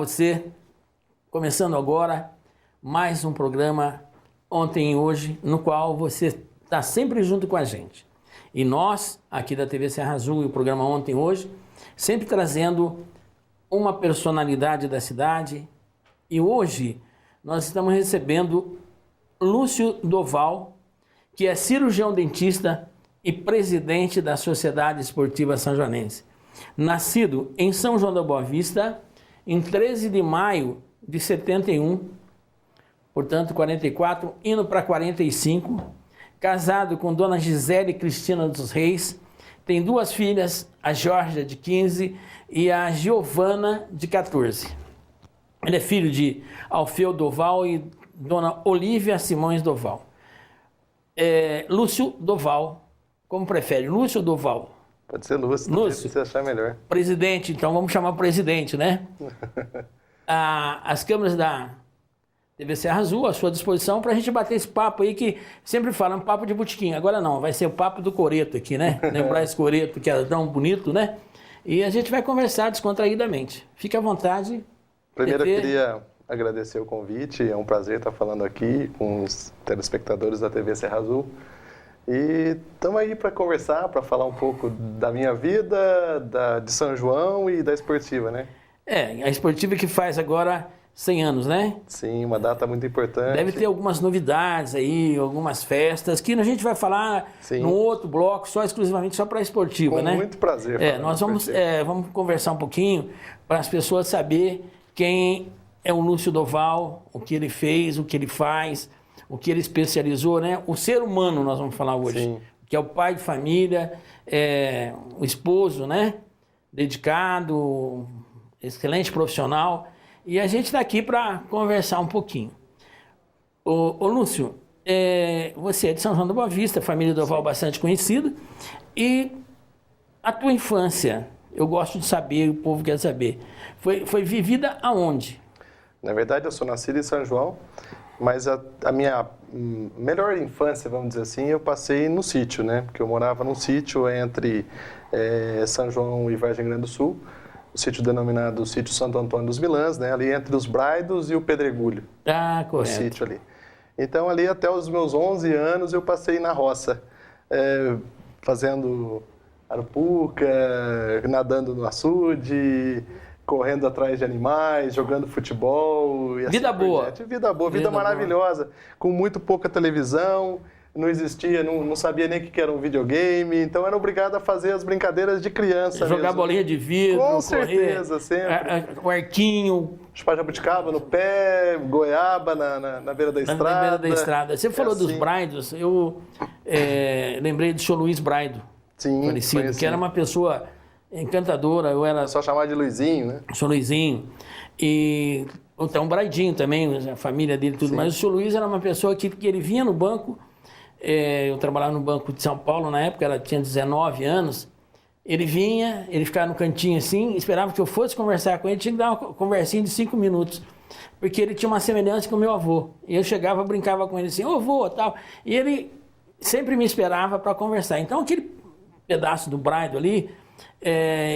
você. Começando agora mais um programa Ontem e Hoje, no qual você está sempre junto com a gente. E nós, aqui da TV Serra Azul e o programa Ontem e Hoje, sempre trazendo uma personalidade da cidade. E hoje nós estamos recebendo Lúcio Doval, que é cirurgião dentista e presidente da Sociedade Esportiva Sanjoanense. Nascido em São João da Boa Vista, em 13 de maio de 71, portanto 44, indo para 45, casado com Dona Gisele Cristina dos Reis, tem duas filhas, a Georgia de 15 e a Giovana de 14. Ele é filho de Alfeu Doval e Dona Olívia Simões Doval. Lúcio Doval, como prefere, Lúcio ou Doval? Pode ser Lúcio, Lúcio, se você achar melhor. Presidente, então vamos chamar presidente, né? As câmeras da TV Serra Azul à sua disposição para a gente bater esse papo aí que sempre falam, papo de botequim. Agora não, vai ser o papo do coreto aqui, né? Lembrar esse coreto que é tão bonito, né? E a gente vai conversar descontraídamente. Fique à vontade. Primeiro eu queria agradecer o convite, é um prazer estar falando aqui com os telespectadores da TV Serra Azul. E estamos aí para conversar, para falar um pouco da minha vida, de São João e da esportiva, né? A esportiva que faz agora 100 anos, né? Sim, uma data muito importante. Deve ter algumas novidades aí, algumas festas, que a gente vai falar no outro bloco, exclusivamente só para a esportiva, né? Com muito prazer. Nós vamos conversar um pouquinho para as pessoas saberem quem é o Lúcio Doval, o que ele fez, o que ele faz, o que ele especializou, né? O ser humano nós vamos falar hoje, Sim. Que é o pai de família, o esposo, né? Dedicado, excelente profissional. E a gente está aqui para conversar um pouquinho. Ô Lúcio, você é de São João da Boa Vista, família Doval bastante conhecida. E a tua infância, eu gosto de saber, o povo quer saber, foi vivida aonde? Na verdade, eu sou nascido em São João, mas a minha melhor infância, vamos dizer assim, eu passei no sítio, né? Porque eu morava num sítio entre São João e Vargem Grande do Sul, o sítio denominado Sítio Santo Antônio dos Milãs, né? Ali entre os Braidos e o Pedregulho. Ah, correto. O sítio ali. Então, ali até os meus 11 anos, eu passei na roça, fazendo arapuca, nadando no açude, correndo atrás de animais, jogando futebol. E vida boa. Vida boa, vida maravilhosa, com muito pouca televisão, não existia, não sabia nem o que era um videogame, então era obrigado a fazer as brincadeiras de criança jogar mesmo. bolinha de vidro, com certeza, sempre. O arquinho. Chupar jabuticaba no pé, goiaba na beira da estrada. Na beira da estrada. Você falou dos Braidos, eu lembrei do senhor Luiz Braido. Sim, falecido, conheci. Que era uma pessoa encantadora. Só chamar de Luizinho, né? O senhor Luizinho. E então, o Braidinho também, a família dele, tudo. Sim. Mas o senhor Luiz era uma pessoa que ele vinha no banco. Eu trabalhava no Banco de São Paulo na época, ela tinha 19 anos. Ele vinha, ele ficava no cantinho assim, esperava que eu fosse conversar com ele, tinha que dar uma conversinha de 5 minutos. Porque ele tinha uma semelhança com o meu avô. E eu chegava, brincava com ele assim, ô avô, tal. E ele sempre me esperava para conversar. Então, aquele pedaço do Braido ali,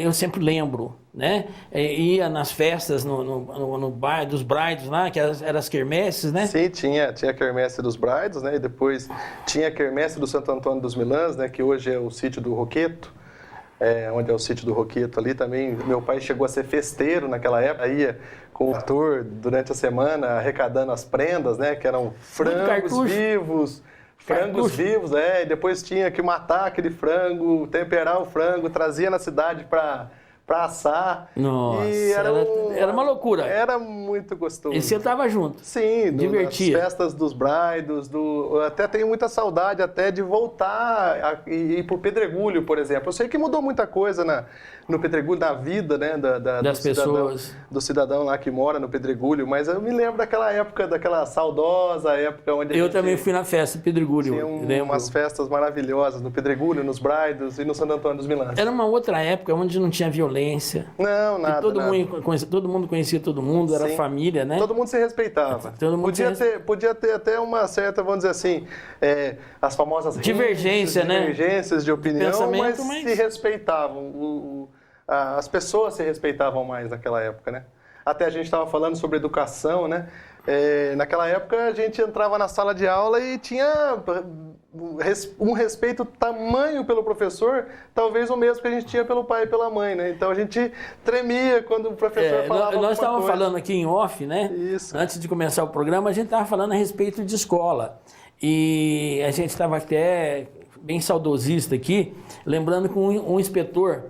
eu sempre lembro, né? Ia nas festas no bairro dos Braidos lá, que eram as quermesses, né? Sim, tinha a quermesse dos Braidos, né? E depois tinha a quermesse do Santo Antônio dos Milãs, né? Que hoje é o sítio do Roqueto, onde é o sítio do Roqueto ali também. Meu pai chegou a ser festeiro naquela época, ia com o ator durante a semana arrecadando as prendas, né? Que eram frangos vivos. Frangos vivos, e depois tinha que matar aquele frango, temperar o frango, trazia na cidade para assar. Nossa, e era uma loucura. Era muito gostoso. E você estava junto? Sim, divertia. Das festas dos Braidos, até tenho muita saudade até de voltar e ir para o Pedregulho, por exemplo. Eu sei que mudou muita coisa no Pedregulho, na vida, né, das pessoas. Do cidadão lá que mora no Pedregulho, mas eu me lembro daquela época, daquela saudosa época onde eu também fui na festa do Pedregulho. Tinha umas festas maravilhosas no Pedregulho, nos Braidos e no Santo Antônio dos Milãs. Era uma outra época onde não tinha violência. Não, nada. Todo mundo conhecia todo mundo, era família, né? Todo mundo se respeitava. Podia ter até uma certa, vamos dizer assim, as famosas divergências de opinião, mas se respeitavam. As pessoas se respeitavam mais naquela época, né? Até a gente estava falando sobre educação, né? Naquela época a gente entrava na sala de aula e tinha um respeito tamanho pelo professor, talvez o mesmo que a gente tinha pelo pai e pela mãe, né? Então a gente tremia quando o professor falava Nós estávamos coisa. falando aqui em off, né? Isso. Antes de começar o programa, a gente estava falando a respeito de escola. E a gente estava até bem saudosista aqui, lembrando que um inspetor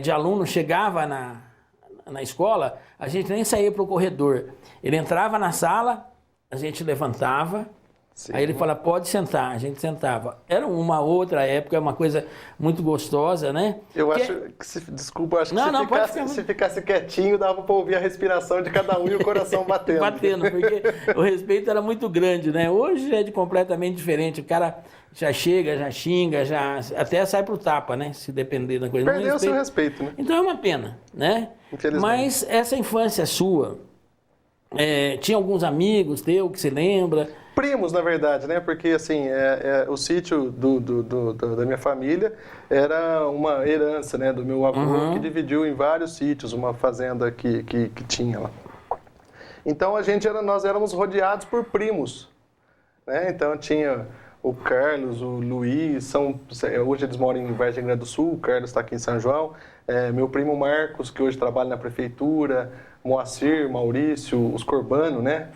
de aluno chegava na escola, a gente nem saía para o corredor. Ele entrava na sala, a gente levantava, sim. Aí ele falava, pode sentar, a gente sentava. Era uma outra época, uma coisa muito gostosa, né? Eu acho que, desculpa, acho que se ficasse quietinho, dava para ouvir a respiração de cada um e o coração batendo. Batendo, porque o respeito era muito grande, né? Hoje é completamente diferente, o cara já chega, já xinga, já até sai pro tapa, né? Se depender da coisa. Perdeu o seu respeito, né? Então é uma pena, né? Infelizmente. Mas essa infância sua, tinha alguns amigos teu que se lembra? Primos, na verdade, né? Porque, assim, o sítio da minha família era uma herança, né? Do meu avô, que dividiu em vários sítios, uma fazenda que tinha lá. Então, nós éramos rodeados por primos, né? Então, tinha o Carlos, o Luiz, hoje eles moram em Vargem Grande do Sul, o Carlos está aqui em São João, meu primo Marcos, que hoje trabalha na prefeitura, Moacir, Maurício, os Corbano, né?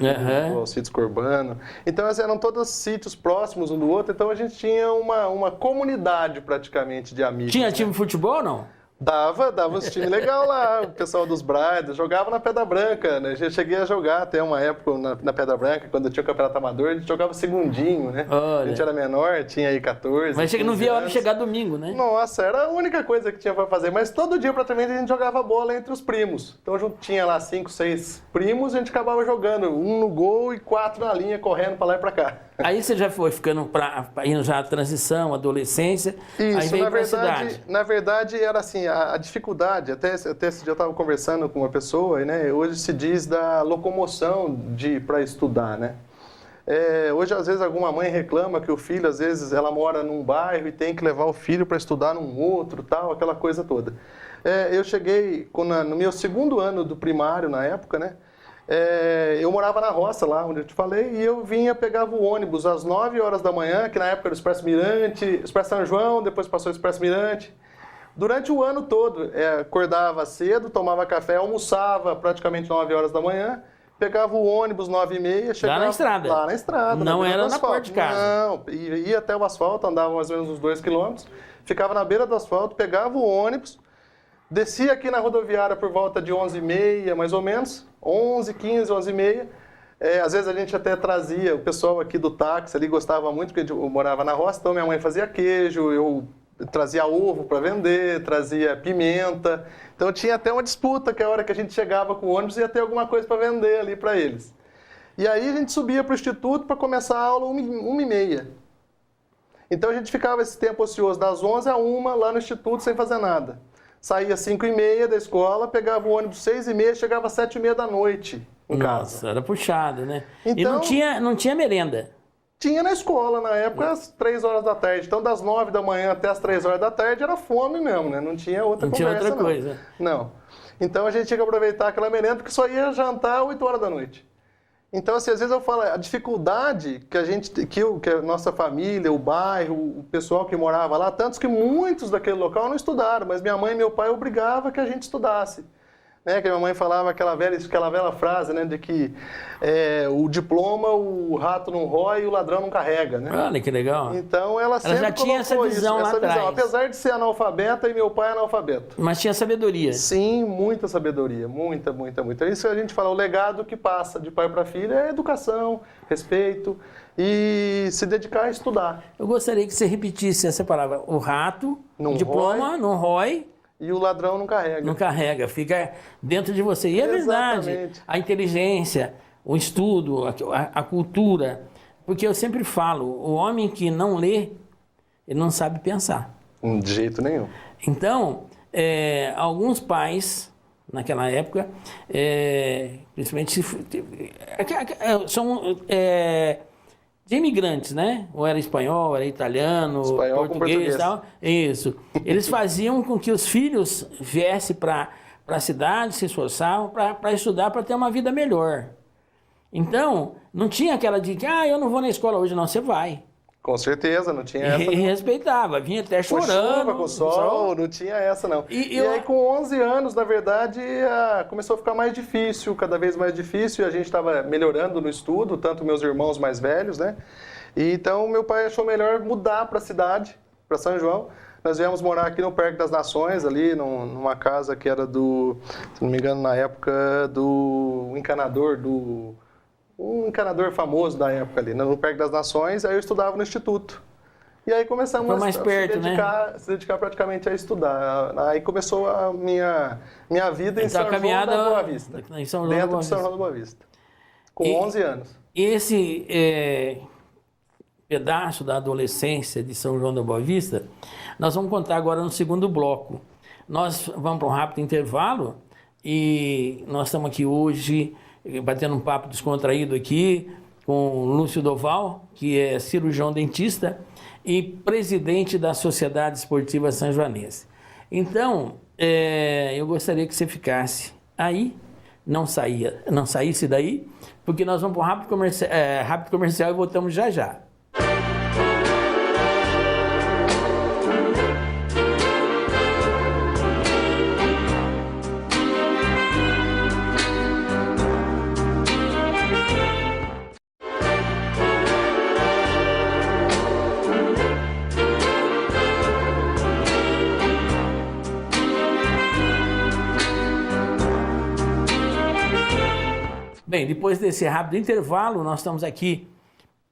Os sítios Corbano. Então, eram todos sítios próximos um do outro, então a gente tinha uma comunidade praticamente de amigos. Tinha time de futebol, não? Dava uns times legais lá, o pessoal dos Brides, jogava na Pedra Branca, né? Eu cheguei a jogar até uma época na Pedra Branca, quando eu tinha o campeonato amador, a gente jogava segundinho, né? Olha. A gente era menor, tinha aí 14. Mas não via a hora de chegar domingo, né? Nossa, era a única coisa que tinha pra fazer, mas todo dia praticamente a gente jogava bola entre os primos. Então tinha lá 5, 6 primos, a gente acabava jogando, um no gol e 4 na linha, correndo pra lá e pra cá. Aí você já foi ficando indo já a transição, adolescência, isso, aí veio pra cidade. Na verdade, era assim, a dificuldade, até esse dia eu estava conversando com uma pessoa, né? Hoje se diz da locomoção para estudar, né? Hoje, às vezes, alguma mãe reclama que o filho, às vezes, ela mora num bairro e tem que levar o filho para estudar num outro, tal, aquela coisa toda. Eu cheguei no meu segundo ano do primário, na época, né? Eu morava na roça lá, onde eu te falei, e eu pegava o ônibus às 9 horas da manhã, que na época era o Expresso Mirante, Expresso São João, depois passou o Expresso Mirante. Durante o ano todo, acordava cedo, tomava café, almoçava praticamente 9 horas da manhã, pegava o ônibus 9h30, chegava... Lá na estrada? Lá na estrada. Não era na porta de casa? Não, ia até o asfalto, andava mais ou menos uns 2 quilômetros, ficava na beira do asfalto, pegava o ônibus, descia aqui na rodoviária por volta de 11h30, mais ou menos, 11, 15, 11h30. Às vezes a gente até trazia, o pessoal aqui do táxi ali gostava muito, porque eu morava na roça, então minha mãe fazia queijo, eu trazia ovo para vender, trazia pimenta. Então tinha até uma disputa, que a hora que a gente chegava com o ônibus ia ter alguma coisa para vender ali para eles. E aí a gente subia para o instituto para começar a aula 1h30. Então a gente ficava esse tempo ocioso das 11 a 1 lá no instituto sem fazer nada. Saía 5h30 da escola, pegava o ônibus 6h30, chegava às 7h30 da noite em casa. Nossa, era puxado, né? Então, e não tinha merenda? Tinha na escola, na época, às 3 horas da tarde. Então, das 9 da manhã até as 3 horas da tarde, era fome mesmo, né? Não tinha outra conversa, não. Tinha outra coisa. Não. Então, a gente tinha que aproveitar aquela merenda, porque só ia jantar às 8 horas da noite. Então, assim, às vezes eu falo, a dificuldade que a nossa família, o bairro, o pessoal que morava lá, tantos que muitos daquele local não estudaram, mas minha mãe e meu pai obrigavam que a gente estudasse. Né, que a minha mãe falava aquela velha frase, né, de que o diploma o rato não rói e o ladrão não carrega, né? Olha que legal. Então ela sempre já tinha essa visão lá atrás. Apesar de ser analfabeta e meu pai é analfabeto. Mas tinha sabedoria. Sim, muita sabedoria, muita. Isso a gente fala, o legado que passa de pai para filho é educação, respeito e se dedicar a estudar. Eu gostaria que você repetisse essa palavra, o rato, o diploma não rói. E o ladrão não carrega. Não carrega, fica dentro de você. E é verdade, a inteligência, o estudo, a cultura. Porque eu sempre falo, o homem que não lê, ele não sabe pensar. De jeito nenhum. Então, alguns pais, naquela época, principalmente, são de imigrantes, né? Ou era espanhol, era italiano, português e tal. Isso. Eles faziam com que os filhos viessem para para a cidade, se esforçavam para estudar, para ter uma vida melhor. Então, não tinha aquela de que, eu não vou na escola hoje, não, você vai. Com certeza, não tinha essa. E respeitava, vinha até chorando. Com chuva, com sol, não tinha essa não. E aí com 11 anos, na verdade, começou a ficar mais difícil, cada vez mais difícil, e a gente estava melhorando no estudo, tanto meus irmãos mais velhos, né? E então meu pai achou melhor mudar para a cidade, para São João. Nós viemos morar aqui no Parque das Nações, ali numa casa que era se não me engano, na época do encanador, um encanador famoso da época ali, no Parque das Nações. Aí eu estudava no instituto. E aí começamos se dedicar praticamente a estudar. Aí começou a minha vida em São João da Boa Vista. Dentro de São João da Boa Vista. Com 11 anos. Esse pedaço da adolescência de São João da Boa Vista, nós vamos contar agora no segundo bloco. Nós vamos para um rápido intervalo e nós estamos aqui hoje batendo um papo descontraído aqui com o Lúcio Doval, que é cirurgião dentista e presidente da Sociedade Esportiva Sanjoanense. Então, eu gostaria que você ficasse aí, não saísse daí, porque nós vamos para um rápido comercial e voltamos já já. Bem, depois desse rápido intervalo, nós estamos aqui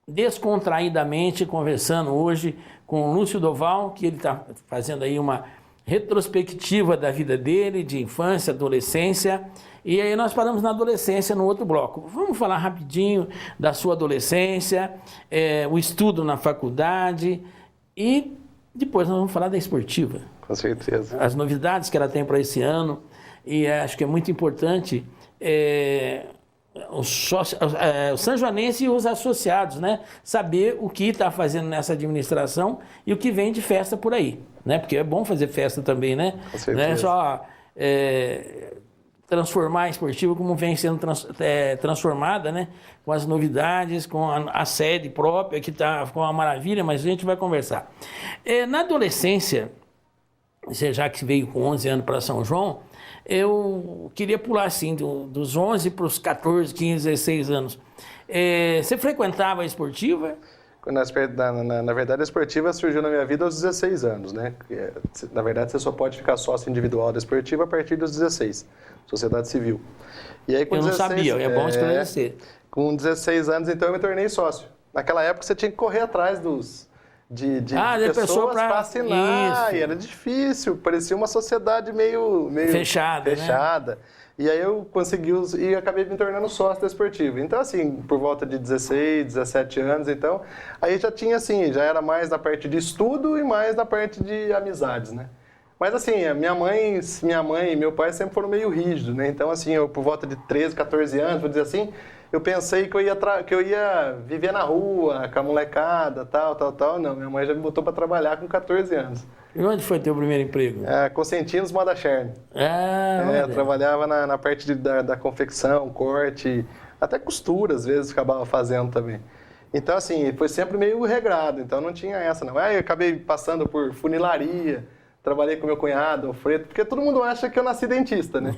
descontraídamente conversando hoje com o Lúcio Doval, que ele está fazendo aí uma retrospectiva da vida dele, de infância, adolescência, e aí nós paramos na adolescência no outro bloco. Vamos falar rapidinho da sua adolescência, o estudo na faculdade e depois nós vamos falar da esportiva. Com certeza. As novidades que ela tem para esse ano, e acho que é muito importante o sanjoanense e os associados, né? Saber o que está fazendo nessa administração e o que vem de festa por aí, né? Porque é bom fazer festa também, né? Com certeza. Não é só transformar a esportiva como vem sendo transformada, né? Com as novidades, com a sede própria, que está com uma maravilha, mas a gente vai conversar. Na adolescência, você já que veio com 11 anos para São João, eu queria pular assim, dos 11 para os 14, 15, 16 anos. Você frequentava a esportiva? Na verdade, a esportiva surgiu na minha vida aos 16 anos, né? Na verdade, você só pode ficar sócio individual da esportiva a partir dos 16, sociedade civil. E aí, eu não sabia, é bom esclarecer. Com 16 anos, então, eu me tornei sócio. Naquela época, você tinha que correr atrás de pessoas para assinar, e era difícil, parecia uma sociedade meio fechada. Né? E aí eu consegui e acabei me tornando sócio da esportiva. Então, assim, por volta de 16, 17 anos, então, aí já tinha, assim, já era mais na parte de estudo e mais na parte de amizades, né? Mas, assim, minha mãe e meu pai sempre foram meio rígidos, né? Então, assim, eu por volta de 13, 14 anos, vou dizer assim, eu pensei que eu ia viver na rua, com a molecada, tal. Não, minha mãe já me botou para trabalhar com 14 anos. E onde foi teu primeiro emprego? Cosentinos Moda Cherne. Eu trabalhava na parte da confecção, corte, até costura, às vezes, acabava fazendo também. Então, assim, foi sempre meio regrado, então não tinha essa, não. Eu acabei passando por funilaria, trabalhei com meu cunhado, Alfredo, porque todo mundo acha que eu nasci dentista, né?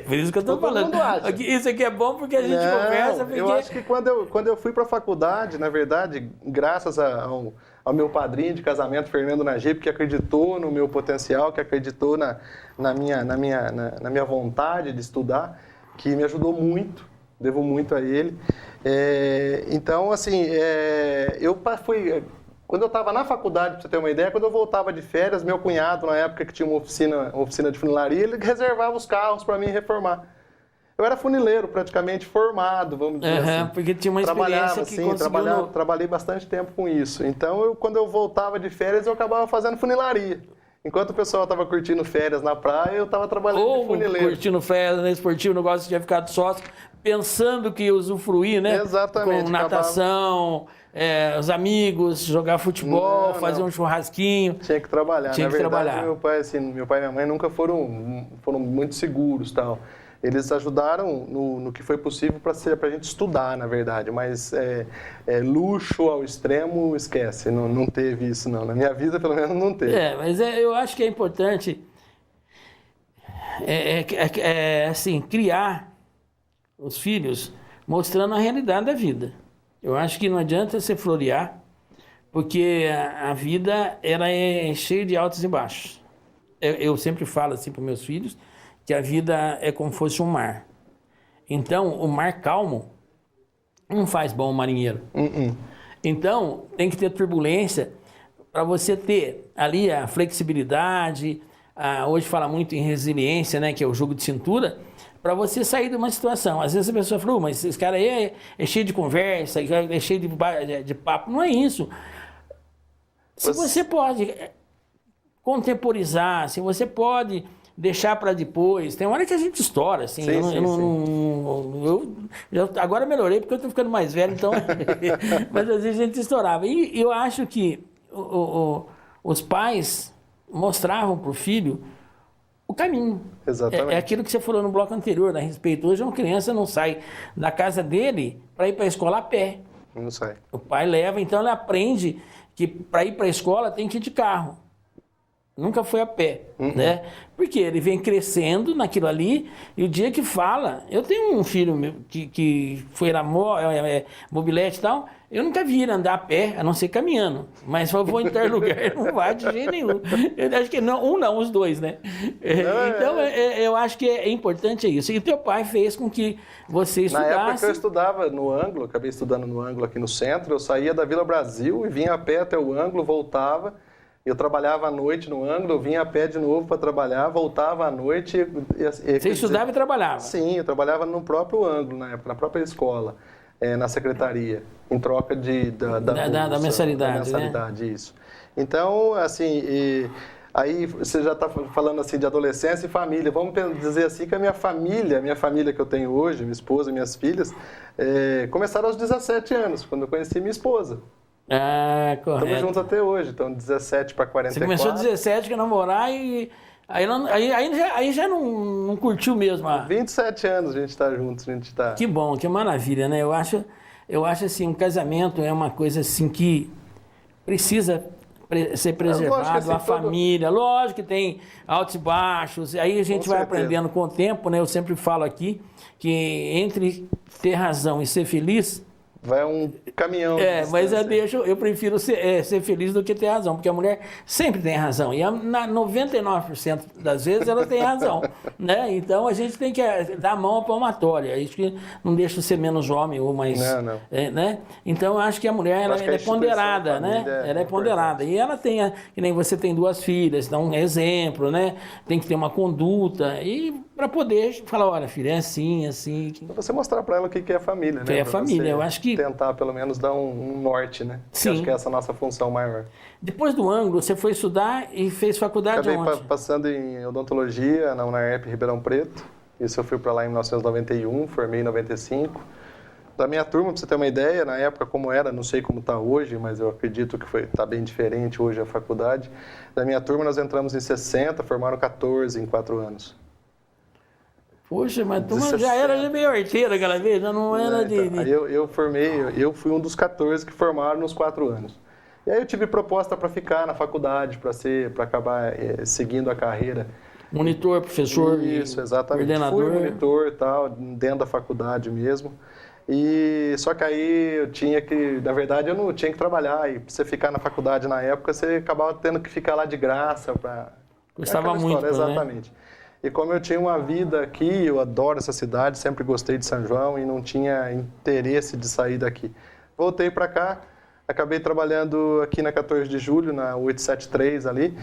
Por isso que eu estou falando. Todo mundo acha. Isso aqui é bom porque a gente conversa. Porque... Eu acho que quando eu fui para a faculdade, na verdade, graças ao meu padrinho de casamento, Fernando Najib, que acreditou no meu potencial, que acreditou na minha vontade de estudar, que me ajudou muito, devo muito a ele. Então, assim, eu fui... Quando eu estava na faculdade, para você ter uma ideia, quando eu voltava de férias, meu cunhado, na época que tinha uma oficina de funilaria, ele reservava os carros para mim reformar. Eu era funileiro, praticamente formado, vamos dizer assim. Porque tinha uma experiência que trabalhei bastante tempo com isso. Então, quando eu voltava de férias, eu acabava fazendo funilaria. Enquanto o pessoal estava curtindo férias na praia, eu estava trabalhando de funileiro. Curtindo férias, né, esportivo, o negócio tinha ficado sócio, pensando que ia usufruir, né? Exatamente. Com natação, os amigos, jogar futebol, fazer um churrasquinho. Tinha que trabalhar. Tinha que trabalhar. Meu pai e minha mãe nunca foram muito seguros, tal. Eles ajudaram no que foi possível para a gente estudar, na verdade, mas luxo ao extremo, esquece, não teve isso não. Na minha vida, pelo menos, não teve. Mas eu acho que é importante assim, criar os filhos mostrando a realidade da vida. Eu acho que não adianta você florear, porque a vida ela é cheia de altos e baixos. Eu sempre falo assim para meus filhos, que a vida é como se fosse um mar. Então, o mar calmo não faz bom marinheiro. Então, tem que ter turbulência para você ter ali a flexibilidade, hoje fala muito em resiliência, né, que é o jogo de cintura, para você sair de uma situação. Às vezes a pessoa fala, mas esse cara aí é cheio de conversa, é cheio de papo. Não é isso. Se você pode contemporizar, se você pode deixar para depois. Tem uma hora que a gente estoura, assim. Agora melhorei porque eu estou ficando mais velho, então. Mas às vezes a gente estourava. E eu acho que os pais mostravam para o filho o caminho. Exatamente. É aquilo que você falou no bloco anterior, a respeito. Hoje uma criança não sai da casa dele para ir para a escola a pé. Não sai. O pai leva, então ela aprende que para ir para a escola tem que ir de carro. Nunca foi a pé, né? Porque ele vem crescendo naquilo ali e o dia que fala... Eu tenho um filho meu que foi na mobilete e tal, eu nunca vi ele andar a pé, a não ser caminhando. Mas se eu vou em tal lugar, ele não vai de jeito nenhum. Eu acho que não, os dois, né? Então, eu acho que é importante isso. E teu pai fez com que você estudasse... Na época que eu estudava no Ângulo, acabei estudando no Ângulo aqui no centro, eu saía da Vila Brasil e vinha a pé até o Ângulo, voltava... Eu trabalhava à noite no Ângulo, eu vinha a pé de novo para trabalhar, voltava à noite... Você estudava e trabalhava? Sim, eu trabalhava no próprio Ângulo, na época, na própria escola, na secretaria, em troca da mensalidade, né? Isso. Então, assim, aí você já está falando assim de adolescência e família. Vamos dizer assim que a minha família que eu tenho hoje, minha esposa e minhas filhas, começaram aos 17 anos, quando eu conheci minha esposa. Correto. Estamos juntos até hoje, então 17 para 44. Você começou 17 a namorar e aí já não curtiu mesmo. 27 anos a gente está juntos, a gente está... Que bom, que maravilha, né? Eu acho assim, um casamento é uma coisa assim que precisa ser preservado, assim, a família. Lógico que tem altos e baixos, aí a gente vai aprendendo com o tempo, né? Eu sempre falo aqui que entre ter razão e ser feliz... Vai um caminhão. Mas eu prefiro ser feliz do que ter razão, porque a mulher sempre tem razão. E 99% das vezes ela tem razão. Né? Então a gente tem que dar a mão à palmatória. Isso que não deixa de ser menos homem ou mais. Não. Né? Então eu acho que a mulher ela é ponderada, né? Ela é ponderada. E ela tem, que nem você tem 2 filhas, dá um exemplo, né? Tem que ter uma conduta. E para poder falar, olha, filha, é assim, assim. Pra você mostrar para ela o que é a família, né? Que é a família, eu acho que... Tentar, pelo menos, dar um norte, né? Sim. Eu acho que é essa a nossa função maior. Depois do Ângulo, você foi estudar e fez faculdade onde? Acabei passando em odontologia na UNAERP Ribeirão Preto. Isso eu fui para lá em 1991, formei em 95. Da minha turma, para você ter uma ideia, na época como era, não sei como está hoje, mas eu acredito que está bem diferente hoje a faculdade. Da minha turma, nós entramos em 60, formaram 14 em 4 anos. Poxa, mas tu já era meio horteira aquela vez, não era de... Aí eu fui um dos 14 que formaram nos 4 anos. E aí eu tive proposta para ficar na faculdade, para acabar seguindo a carreira. Monitor, professor, isso, exatamente. Coordenador. Fui monitor e tal, dentro da faculdade mesmo. E só que aí eu tinha que, na verdade eu não tinha que trabalhar, e pra você ficar na faculdade na época, você acabava tendo que ficar lá de graça para... Gostava muito, exatamente. Né? E como eu tinha uma vida aqui, eu adoro essa cidade, sempre gostei de São João e não tinha interesse de sair daqui. Voltei para cá, acabei trabalhando aqui na 14 de julho, na 873 ali,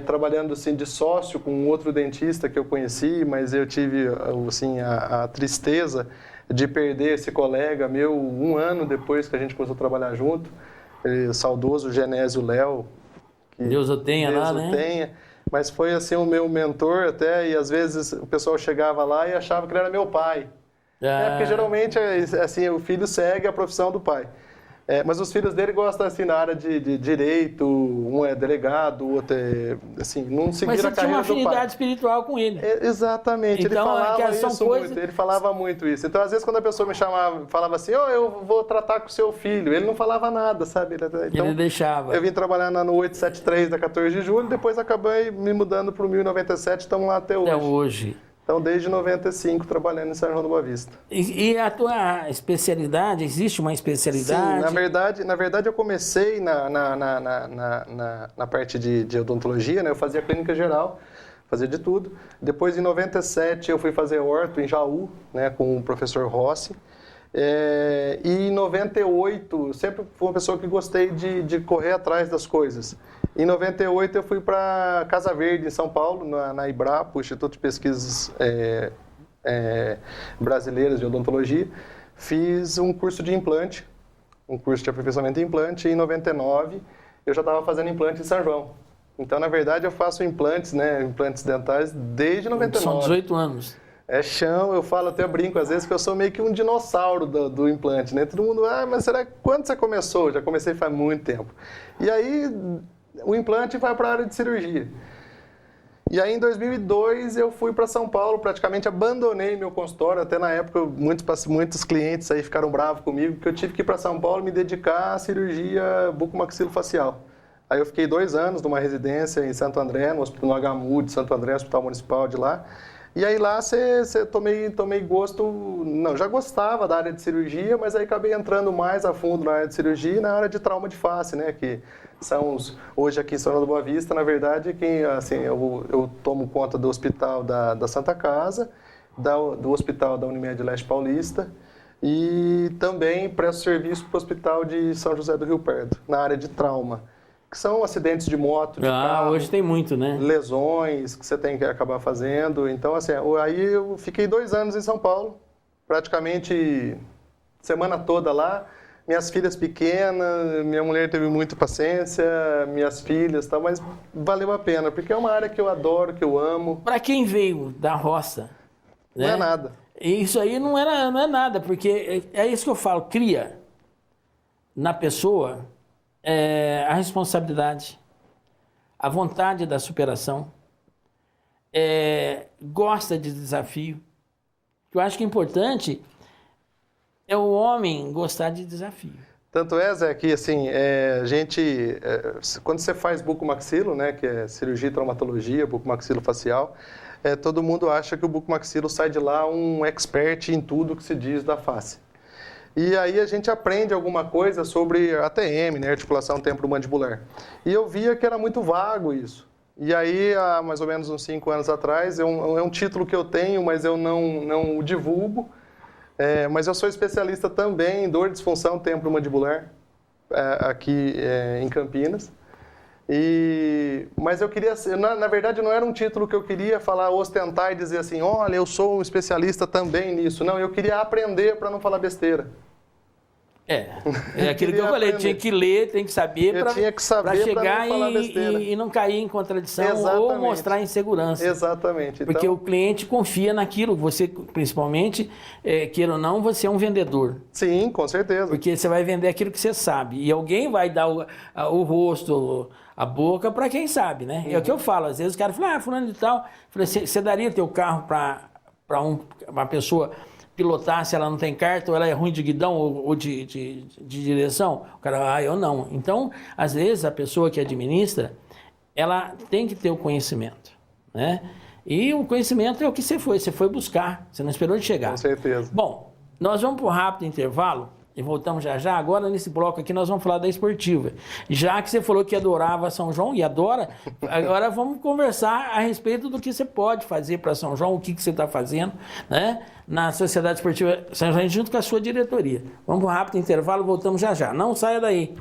trabalhando assim de sócio com um outro dentista que eu conheci, mas eu tive assim a tristeza de perder esse colega meu 1 ano depois que a gente começou a trabalhar junto, saudoso Genésio Léo. Deus o tenha lá, né? Deus o tenha. Mas foi assim o meu mentor até, e às vezes o pessoal chegava lá e achava que ele era meu pai. Porque geralmente assim, o filho segue a profissão do pai. Mas os filhos dele gostam assim na área de direito, um é delegado, o outro é assim, não seguiram a carreira do pai. Mas você tinha uma afinidade espiritual com ele. Exatamente, então, ele falava isso muito, ele falava muito isso. Então, às vezes, quando a pessoa me chamava, falava assim, eu vou tratar com o seu filho, ele não falava nada, sabe? Então, ele deixava. Eu vim trabalhar no 873 da 14 de julho, depois acabei me mudando para o 1097, estamos lá até hoje. Até hoje. Então, desde 95, trabalhando em São João do Boa Vista. E a tua especialidade, existe uma especialidade? Sim, na verdade eu comecei na parte de odontologia, né? Eu fazia clínica geral, fazia de tudo. Depois, em 97, eu fui fazer orto em Jaú, né? Com o professor Rossi. E em 98, eu sempre fui uma pessoa que gostei de correr atrás das coisas. Em 98 eu fui para Casa Verde, em São Paulo, na Ibrapa, o Instituto de Pesquisas Brasileiras de Odontologia. Fiz um curso de implante, um curso de aperfeiçoamento em implante. E em 99 eu já estava fazendo implante em São João. Então, na verdade, eu faço implantes, né, implantes dentais desde 99. São 18 anos. É chão, eu falo, até brinco às vezes que eu sou meio que um dinossauro do implante, né? Todo mundo, mas será que quando você começou? Já comecei faz muito tempo. E aí o implante vai para a área de cirurgia. E aí em 2002 eu fui para São Paulo, praticamente abandonei meu consultório, até na época muitos clientes aí ficaram bravos comigo, porque eu tive que ir para São Paulo me dedicar à cirurgia bucomaxilofacial. Aí eu fiquei 2 anos numa residência em Santo André, no HMU de Santo André, Hospital Municipal de lá. E aí lá tomei gosto, não, já gostava da área de cirurgia, mas aí acabei entrando mais a fundo na área de cirurgia e na área de trauma de face, né, que são hoje aqui em São João do Boa Vista, na verdade, eu tomo conta do hospital da Santa Casa, do hospital da Unimed Leste Paulista e também presto serviço para o hospital de São José do Rio Pardo, na área de trauma. Que são acidentes de moto, de carro, hoje tem muito, né? Lesões que você tem que acabar fazendo. Então, assim, aí eu fiquei 2 anos em São Paulo, praticamente semana toda lá. Minhas filhas pequenas, minha mulher teve muita paciência, minhas filhas, tal, mas valeu a pena, porque é uma área que eu adoro, que eu amo. Para quem veio da roça, né? Não é nada. Isso aí não é nada, porque é isso que eu falo, cria na pessoa a responsabilidade, a vontade da superação, gosta de desafio. O que eu acho que é importante é o homem gostar de desafio. Tanto é, Zé, que assim, quando você faz bucomaxilo, né, que é cirurgia e traumatologia, bucomaxilofacial, todo mundo acha que o bucomaxilo sai de lá um expert em tudo que se diz da face. E aí a gente aprende alguma coisa sobre ATM, né, articulação temporomandibular. E eu via que era muito vago isso. E aí, há mais ou menos uns 5 anos atrás, é um título que eu tenho, mas eu não o divulgo. Mas eu sou especialista também em dor de disfunção temporomandibular, aqui em Campinas. Mas eu queria, na verdade, não era um título que eu queria falar, ostentar e dizer assim, olha, eu sou um especialista também nisso. Não, eu queria aprender para não falar besteira. É aquilo que eu falei, tinha que ler, tem que saber para chegar e não cair em contradição. Exatamente. Ou mostrar insegurança. Exatamente. Porque o cliente confia naquilo, você, principalmente, queira ou não, você é um vendedor. Sim, com certeza. Porque você vai vender aquilo que você sabe. E alguém vai dar o rosto, a boca para quem sabe, né? É o que eu falo, às vezes o cara fala, fulano de tal, você daria teu carro para uma pessoa pilotar se ela não tem carta, ou ela é ruim de guidão ou de direção? O cara, eu não. Então, às vezes, a pessoa que administra, ela tem que ter o conhecimento, né? E o conhecimento é o que você foi buscar, você não esperou de chegar. Com certeza. Bom, nós vamos para um rápido intervalo e voltamos já já. Agora, nesse bloco aqui, nós vamos falar da esportiva. Já que você falou que adorava São João e adora, agora vamos conversar a respeito do que você pode fazer para São João, o que você está fazendo, né? Na Sociedade Esportiva São João, junto com a sua diretoria. Vamos para um rápido intervalo, voltamos já já. Não saia daí.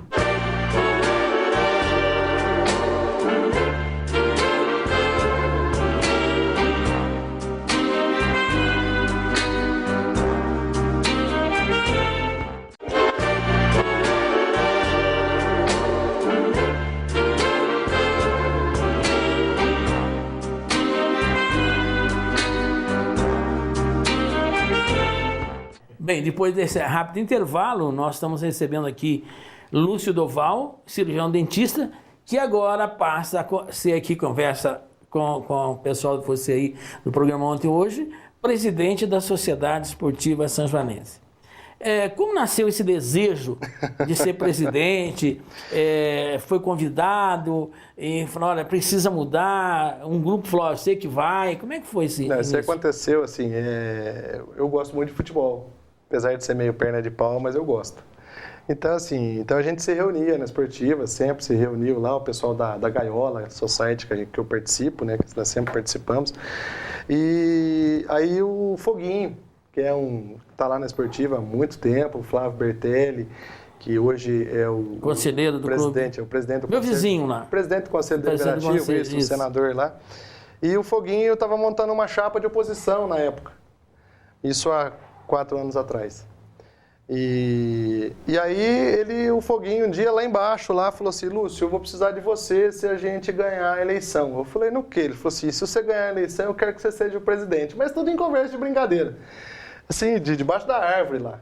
Bem, depois desse rápido intervalo, nós estamos recebendo aqui Lúcio Doval, cirurgião dentista, que agora passa a ser aqui, conversa com o pessoal que fosse aí do programa ontem e hoje, presidente da Sociedade Esportiva Sanjoanense. Como nasceu esse desejo de ser presidente? Foi convidado e falou, olha, precisa mudar, um grupo falou, você que vai, como é que foi esse Isso aconteceu assim, eu gosto muito de futebol, apesar de ser meio perna de pau, mas eu gosto. Então, assim, a gente se reunia na esportiva, sempre se reuniu lá, o pessoal da Gaiola Society, que eu participo, né, que nós sempre participamos. E aí o Foguinho, que está lá na esportiva há muito tempo, o Flávio Bertelli, que hoje é o conselheiro do presidente, clube. É o presidente do Meu conselho, vizinho lá. Presidente do Conselho Deliberativo, o senador lá. E o Foguinho estava montando uma chapa de oposição na época, isso há 4 anos atrás. E aí o Foguinho um dia lá embaixo lá falou assim, Lúcio, eu vou precisar de você se a gente ganhar a eleição. Eu falei, no quê? Ele falou assim, se você ganhar a eleição eu quero que você seja o presidente. Mas tudo em conversa de brincadeira, assim, debaixo da árvore lá.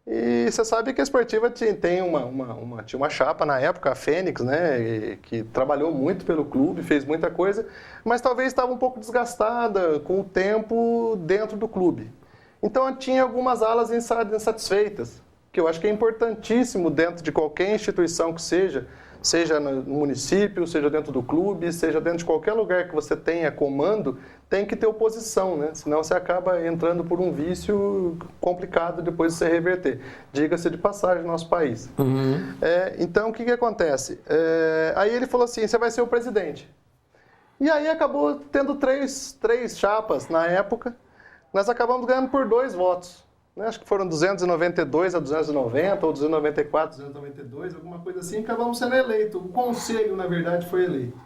E você sabe que a esportiva tinha uma chapa na época, a Fênix, né, que trabalhou muito pelo clube, fez muita coisa, mas talvez estava um pouco desgastada com o tempo dentro do clube. Então tinha algumas alas insatisfeitas, que eu acho que é importantíssimo dentro de qualquer instituição que seja no município, seja dentro do clube, seja dentro de qualquer lugar que você tenha comando, tem que ter oposição, né? Senão você acaba entrando por um vício complicado depois de se reverter. Diga-se de passagem no nosso país. Uhum. Então o que acontece? Aí ele falou assim, você vai ser o presidente. E aí acabou tendo três chapas na época. Nós acabamos ganhando por 2 votos. Né? Acho que foram 292 a 290, ou 294 a 292, alguma coisa assim, e acabamos sendo eleitos. O conselho, na verdade, foi eleito.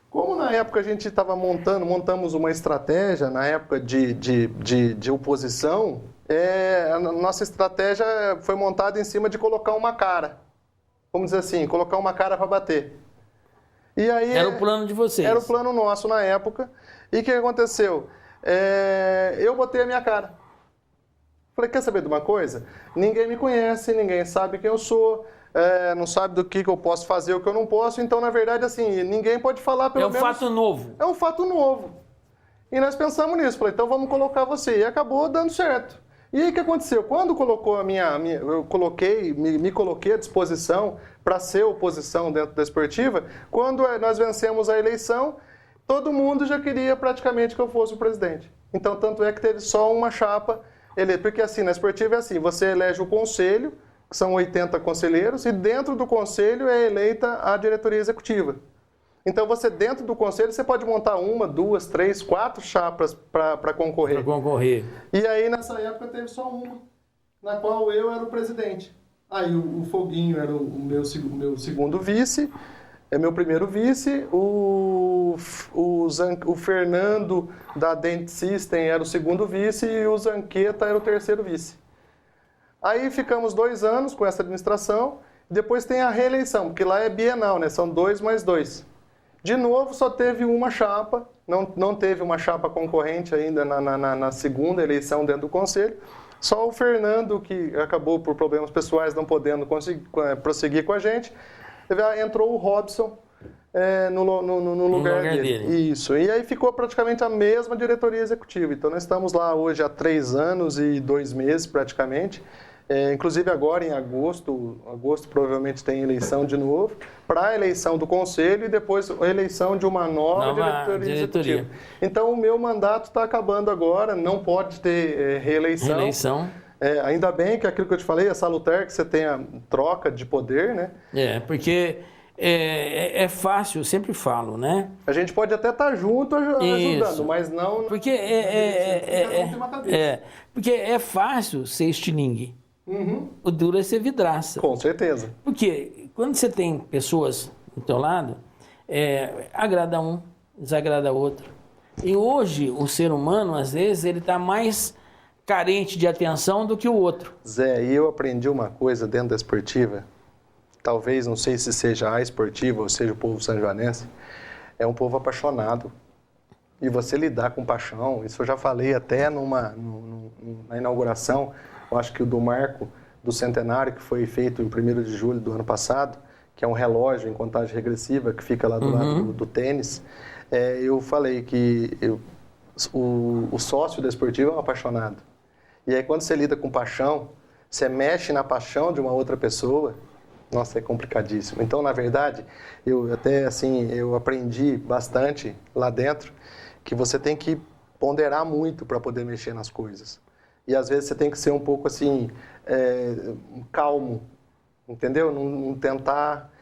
Como na época a gente estava montamos uma estratégia, na época de oposição, a nossa estratégia foi montada em cima de colocar uma cara. Vamos dizer assim, colocar uma cara para bater. E aí, era o plano de vocês? Era o plano nosso na época. E o que aconteceu? Eu botei a minha cara. Falei, quer saber de uma coisa? Ninguém me conhece, ninguém sabe quem eu sou, não sabe do que eu posso fazer, o que eu não posso. Então, na verdade, assim, ninguém pode falar pelo menos... É um fato novo. É um fato novo. E nós pensamos nisso. Falei, então vamos colocar você. E acabou dando certo. E aí o que aconteceu? Quando colocou eu me coloquei à disposição para ser oposição dentro da esportiva, quando nós vencemos a eleição, todo mundo já queria praticamente que eu fosse o presidente. Então, tanto é que teve só uma chapa eleita. Porque assim, na esportiva é assim, você elege o conselho, que são 80 conselheiros, e dentro do conselho é eleita a diretoria executiva. Então, você dentro do conselho, você pode montar 1, 2, 3, 4 chapas para concorrer. Para concorrer. E aí, nessa época, teve só uma, na qual eu era o presidente. Aí, o Foguinho era o meu segundo vice, meu primeiro vice, o Fernando da Dent System era o segundo vice e o Zanqueta era o terceiro vice. Aí ficamos 2 anos com essa administração, depois tem a reeleição, porque lá é bienal, né? São 2 mais 2. De novo, só teve uma chapa, não teve uma chapa concorrente ainda na segunda eleição dentro do Conselho. Só o Fernando, que acabou por problemas pessoais não podendo prosseguir com a gente, entrou o Robson no lugar dele. Isso. E aí ficou praticamente a mesma diretoria executiva. Então nós estamos lá hoje há 3 anos e 2 meses praticamente. Inclusive agora em agosto provavelmente tem eleição de novo, para a eleição do conselho e depois a eleição de uma nova diretoria executiva. Então o meu mandato está acabando agora, não pode ter reeleição. Ainda bem que aquilo que eu te falei é salutar que você tenha troca de poder, né? Porque é fácil, eu sempre falo, né? A gente pode até estar junto ajudando, mas não... Porque porque é fácil ser estilingue. Uhum. O duro é ser vidraça. Com certeza. Porque quando você tem pessoas do teu lado, agrada um, desagrada outro. E hoje o ser humano, às vezes, ele está mais carente de atenção do que o outro. Zé, e eu aprendi uma coisa dentro da esportiva, talvez, não sei se seja a esportiva ou seja o povo sanjoanense, é um povo apaixonado. e você lidar com paixão. Isso eu já falei até na inauguração, eu acho que o do marco do centenário, que foi feito em 1º de julho do ano passado, que é um relógio em contagem regressiva que fica lá do lado do tênis, eu falei que o sócio da esportiva é um apaixonado. E aí quando você lida com paixão, você mexe na paixão de uma outra pessoa, nossa, é complicadíssimo. Então, na verdade, eu aprendi bastante lá dentro que você tem que ponderar muito para poder mexer nas coisas. E às vezes você tem que ser um pouco assim, calmo, entendeu? Não tentar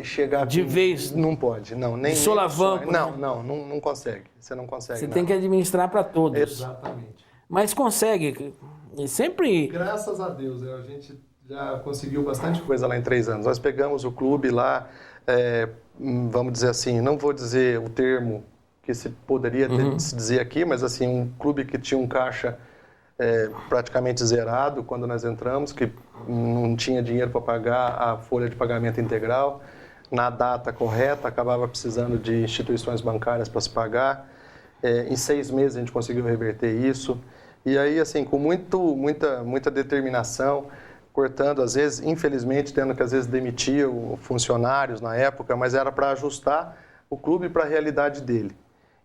chegar... De vez... Não pode, não. Nem solavanco. Não consegue. Você não consegue. Você tem que administrar para todos. Exatamente. Mas consegue. E sempre... Graças a Deus, a gente já conseguiu bastante coisa lá em 3 anos. Nós pegamos o clube lá, vamos dizer assim, não vou dizer o termo que se poderia se dizer aqui, mas assim, um clube que tinha um caixa praticamente zerado quando nós entramos, que não tinha dinheiro para pagar a folha de pagamento integral, na data correta, acabava precisando de instituições bancárias para se pagar. Em 6 meses a gente conseguiu reverter isso. E aí, assim, com muita determinação, cortando, às vezes, infelizmente, tendo que, às vezes, demitir funcionários na época, mas era para ajustar o clube para a realidade dele.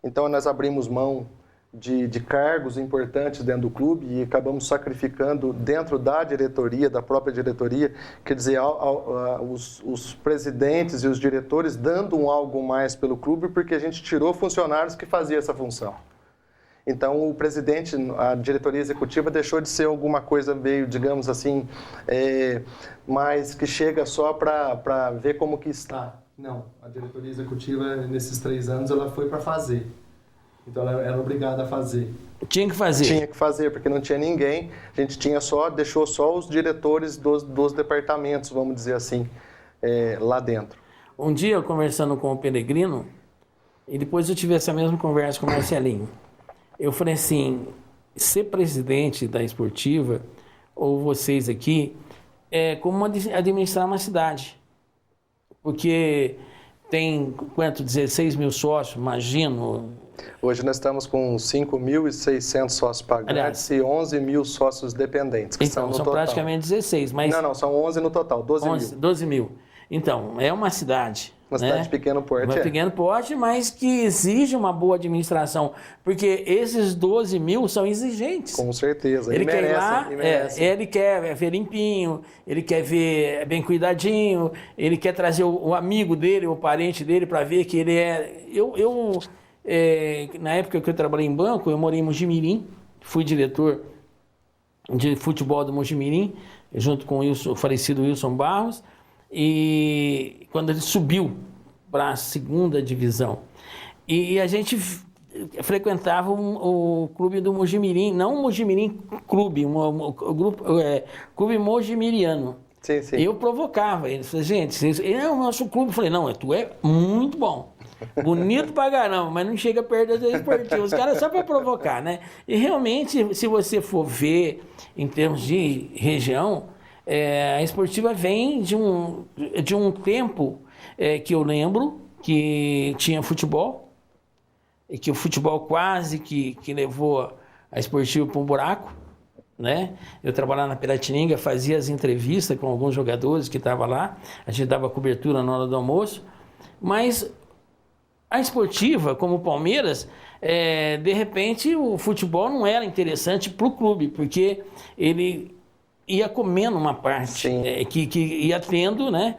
Então, nós abrimos mão de cargos importantes dentro do clube e acabamos sacrificando dentro da diretoria, da própria diretoria, quer dizer, os presidentes e os diretores dando algo mais pelo clube, porque a gente tirou funcionários que faziam essa função. Então, o presidente, a diretoria executiva deixou de ser alguma coisa meio, digamos assim, mas que chega só para ver como que está. Não, a diretoria executiva, nesses 3 anos, ela foi para fazer. Então, ela era obrigada a fazer. Tinha que fazer? Tinha que fazer, porque não tinha ninguém. A gente deixou só os diretores dos departamentos, vamos dizer assim, lá dentro. Um dia, eu conversando com o Peregrino, e depois eu tive essa mesma conversa com o Marcelinho. Eu falei assim, ser presidente da esportiva, ou vocês aqui, é como administrar uma cidade. Porque tem, 16 mil sócios, imagino. Hoje nós estamos com 5.600 sócios pagantes e 11 mil sócios dependentes, que então, são no são total. praticamente 16. Mas Não, são 11 no total, 12 mil. 12 mil. Então, é uma cidade. Uma cidade de pequeno porte. Uma pequeno porte, mas que exige uma boa administração. Porque esses 12 mil são exigentes. Com certeza. Ele quer ir lá, ele quer ver limpinho, ele quer ver bem cuidadinho, ele quer trazer o amigo dele, o parente dele, para ver que ele é... na época que eu trabalhei em banco, eu morei em Mojimirim, fui diretor de futebol do Mojimirim, junto com o falecido Wilson Barros. E quando ele subiu para a 2ª divisão, e a gente frequentava o clube do Mojimirim, não o Mojimirim Clube, Clube Mojimiriano. Sim, sim. E eu provocava ele, falei, gente, é o nosso clube. Eu falei, não, tu é muito bom, bonito pra caramba, mas não chega perto das esportivas. Os caras só para provocar, né? E realmente, se você for ver em termos de região, a esportiva vem de um tempo que eu lembro que tinha futebol, e que o futebol quase que levou a esportiva para um buraco, né? Eu trabalhava na Piratininga, fazia as entrevistas com alguns jogadores que estavam lá, a gente dava cobertura na hora do almoço, mas a esportiva, como o Palmeiras, de repente o futebol não era interessante para o clube, porque ele ia comendo uma parte que ia tendo, né?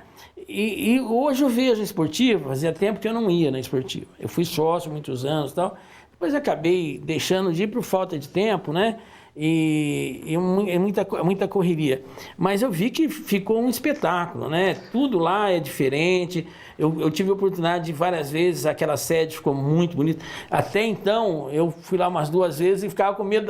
E hoje eu vejo a esportiva, fazia tempo que eu não ia na esportiva. Eu fui sócio muitos anos e tal, depois acabei deixando de ir por falta de tempo, né? E muita correria. Mas eu vi que ficou um espetáculo, né? Tudo lá é diferente. Eu tive a oportunidade de várias vezes, aquela sede ficou muito bonita. Até então, eu fui lá umas 2 vezes e ficava com medo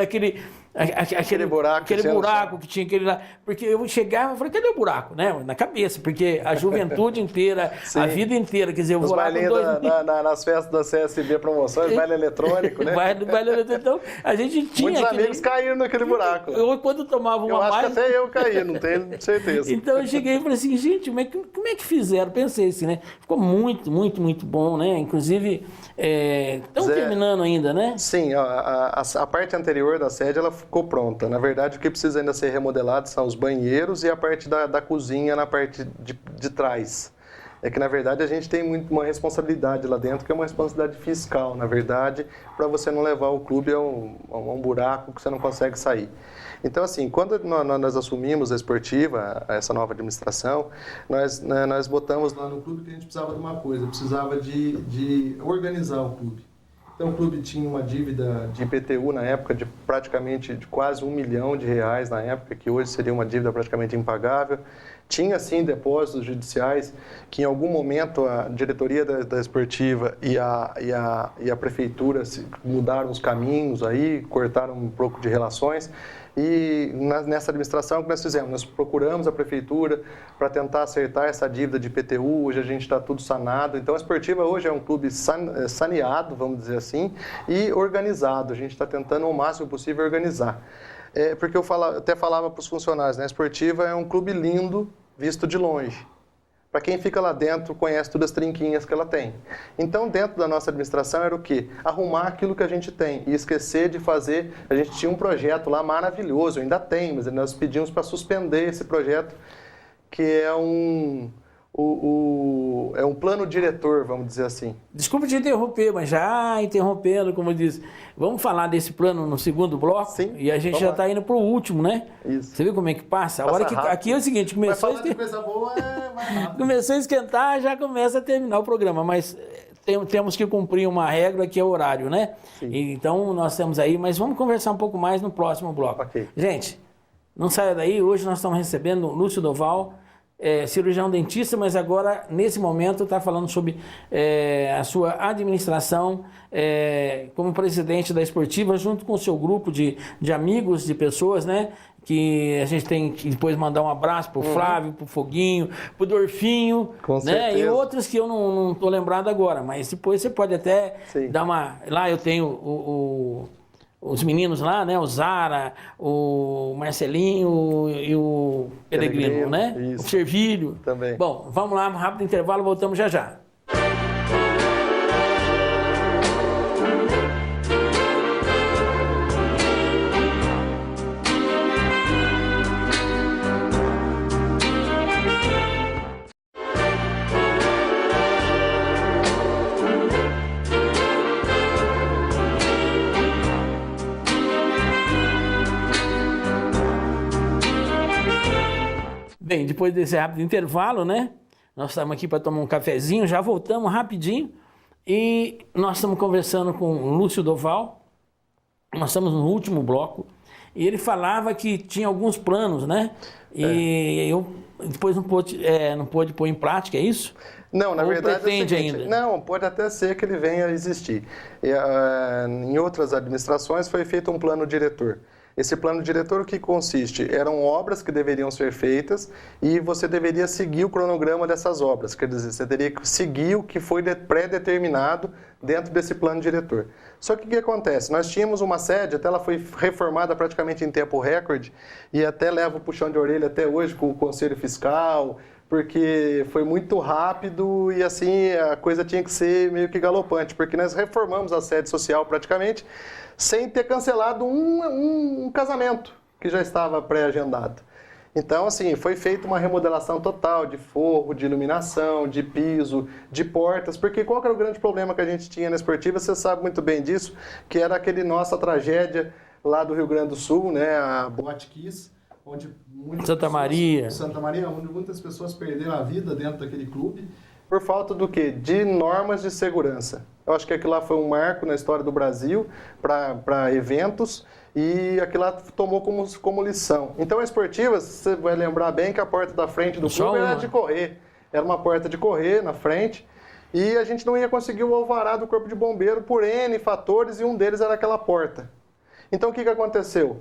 Aquele buraco que tinha aquele lá. Porque eu chegava e falei, cadê o buraco? Né? Na cabeça, porque a juventude inteira, a vida inteira, quer dizer, eu vou lá com nas festas da CSB Promoções, baile eletrônico, né? baile eletrônico. Então, a gente tinha... Muitos amigos caíram naquele buraco. Eu, quando tomava uma acho que até eu caí, não tenho certeza. Então, eu cheguei e falei assim, gente, como é que fizeram? Pensei assim, né? Ficou muito, muito, muito bom, né? Inclusive, estão terminando ainda, né? Sim, a parte anterior da sede, ela ficou pronta. Na verdade, o que precisa ainda ser remodelado são os banheiros e a parte da cozinha na parte de trás. É que, na verdade, a gente tem uma responsabilidade lá dentro, que é uma responsabilidade fiscal, na verdade, para você não levar o clube a um buraco que você não consegue sair. Então, assim, quando nós assumimos a Esportiva, essa nova administração, nós botamos lá no clube que a gente precisava de uma coisa, precisava de organizar o clube. Então, o clube tinha uma dívida de IPTU na época de quase R$1 milhão na época, que hoje seria uma dívida praticamente impagável. Tinha, sim, depósitos judiciais que, em algum momento, a diretoria da Esportiva e a prefeitura mudaram os caminhos aí, cortaram um pouco de relações. E nessa administração, o que nós fizemos? Nós procuramos a prefeitura para tentar acertar essa dívida de IPTU, hoje a gente está tudo sanado. Então, a Esportiva hoje é um clube saneado, vamos dizer assim, e organizado. A gente está tentando o máximo possível organizar. Porque eu até falava para os funcionários, né? A Esportiva é um clube lindo, visto de longe. Para quem fica lá dentro, conhece todas as trinquinhas que ela tem. Então, dentro da nossa administração era o quê? Arrumar aquilo que a gente tem e esquecer de fazer... A gente tinha um projeto lá maravilhoso, ainda tem, mas nós pedimos para suspender esse projeto, que é um plano diretor, vamos dizer assim. Desculpa te interromper, mas já interrompendo, como eu disse, vamos falar desse plano no segundo bloco? Sim. E a gente já está indo para o último, né? Isso. Você viu como é que passa? Passa rápido. Aqui é o seguinte, começou de coisa boa é mais rápido. Começou a esquentar, já começa a terminar o programa, mas temos que cumprir uma regra que é o horário, né? Sim. Então, nós temos aí, mas vamos conversar um pouco mais no próximo bloco. Ok. Gente, não saia daí, hoje nós estamos recebendo o Lúcio Doval, cirurgião dentista, mas agora, nesse momento, está falando sobre a sua administração como presidente da Esportiva, junto com o seu grupo de amigos, de pessoas, né? Que a gente tem que depois mandar um abraço para o Flávio, para o Foguinho, para o Dorfinho, com certeza. E outros que eu não estou lembrado agora, mas depois você pode até dar uma... Lá eu tenho os meninos lá, né? O Zara, o Marcelinho e o Peregrino, né? Isso. O Servilho. Também. Bom, vamos lá, um rápido intervalo, voltamos já já. Bem, depois desse rápido intervalo, né? Nós estamos aqui para tomar um cafezinho, já voltamos rapidinho. E nós estamos conversando com o Lúcio Doval, nós estamos no último bloco, e ele falava que tinha alguns planos, né? E eu depois não pôde pôr em prática, é isso? Não, na verdade pretende ainda? Não, pode até ser que ele venha a existir. Em outras administrações foi feito um plano diretor. Esse plano diretor, o que consiste? Eram obras que deveriam ser feitas e você deveria seguir o cronograma dessas obras. Quer dizer, você teria que seguir o que foi pré-determinado dentro desse plano diretor. Só que o que acontece? Nós tínhamos uma sede, até ela foi reformada praticamente em tempo recorde e até leva o puxão de orelha até hoje com o Conselho Fiscal, porque foi muito rápido e assim a coisa tinha que ser meio que galopante, porque nós reformamos a sede social praticamente sem ter cancelado um casamento que já estava pré-agendado. Então, assim, foi feita uma remodelação total de forro, de iluminação, de piso, de portas, porque qual que era o grande problema que a gente tinha na Esportiva, você sabe muito bem disso, que era aquele nossa tragédia lá do Rio Grande do Sul, né, a Boate Kiss, onde Santa Maria, onde muitas pessoas perderam a vida dentro daquele clube, por falta do quê? De normas de segurança. Eu acho que aquilo lá foi um marco na história do Brasil para eventos e aquilo lá tomou como lição. Então, a Esportiva, você vai lembrar bem que a porta da frente do clube era de correr. Era uma porta de correr na frente e a gente não ia conseguir o alvará do Corpo de Bombeiro por N fatores e um deles era aquela porta. Então o que aconteceu?